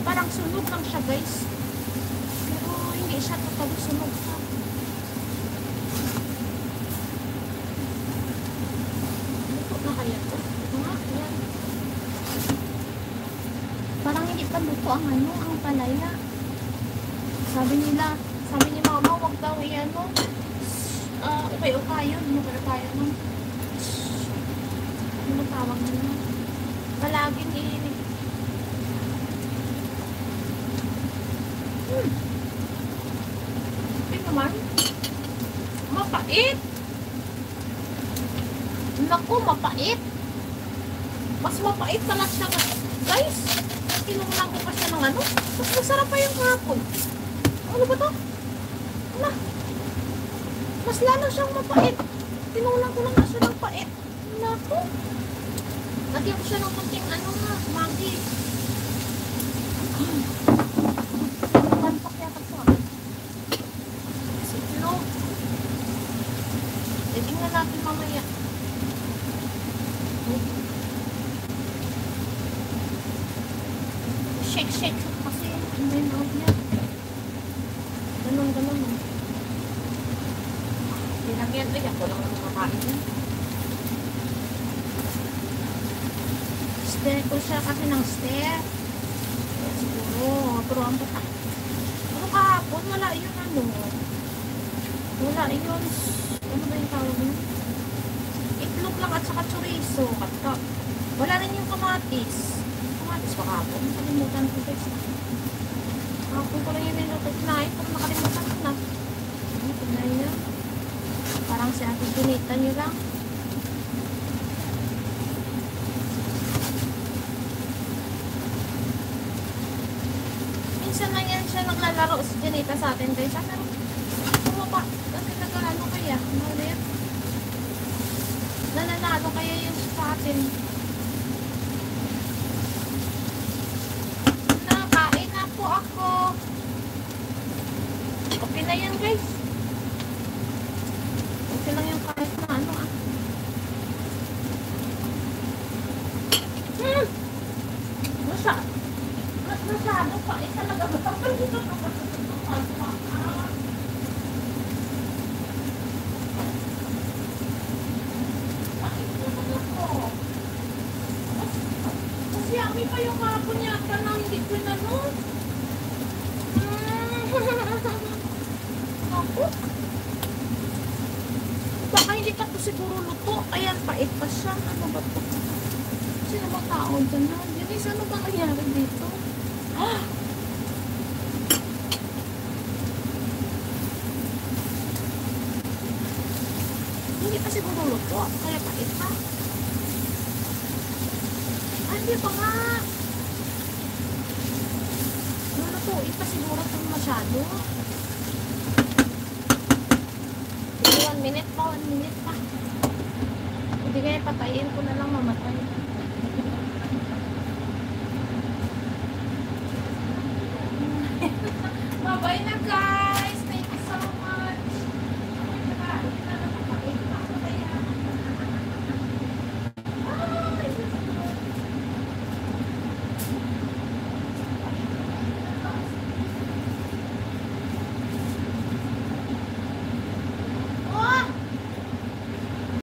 Parang sunog lang siya, guys. Pero hindi siya totally sunog siya. Luto na kaya ito? Ito nga, yan. Parang hindi pa luto ang ano, ang palaya. Sabi ni mama, wag daw i-ano. Ukay-ukayon. Ukay-ukayon nun. Ano tawag nila? Palaging iinit. Ito naman. Mapait. Naku, mapait. Mas mapait pala siya. Guys, inulang ko pa siya ng ano. Mas masarap pa yung hapon. Ano ba to? Ala. Mas lalo siyang mapait. Tinulang ko lang na siya ng pait. Naku. Lagyan ko siya ng kunting ano nga, Maggi. Tanpak yata po. Sitlo. Tingnan natin mamaya. Shake kasi yung may loob niya. Ganun. Pinagyan rin ako lang ng makain niya. Stir ko siya kasi ng stir. Siguro, pero ang bata. Pero kahapon, wala yun ano. Wala yun. Ano ba yung tawag yun? Itlog lang at saka chorizo. Wala rin yung kamatis. Kamatis pa kahapon. Nakalimutan ko guys. Kahapon ko lang yung niluto tonight. Pero nakalimutan ko na. Ano ko na yun? Parang si Ate Junita nyo lang. Minsan na yan siya naglalaro si Junita sa atin guys. Pero bumaba. Kasi nag-ano kaya? Malit. Nananalo kaya yun sa atin. Nakain na po ako. Okay na yan guys. Okay lang yung kahit na ano ah. Masyado pa. Talaga ba? Kasi yummy pa yung hapon yata na hindi ko na no. Ako. Baka hindi ka to siguro luto. Ayan, pait pa siya. Ano ba to? Sino ba tao dyan na? Denise, ano ba nangyari dito? Ah! Hindi pa siguro luto. Kaya pait pa. Ay, hindi pa nga. Lulutuin pa siguro ito masyado. 1 minute pa. Hindi kaya patayin ko na lang mamatay.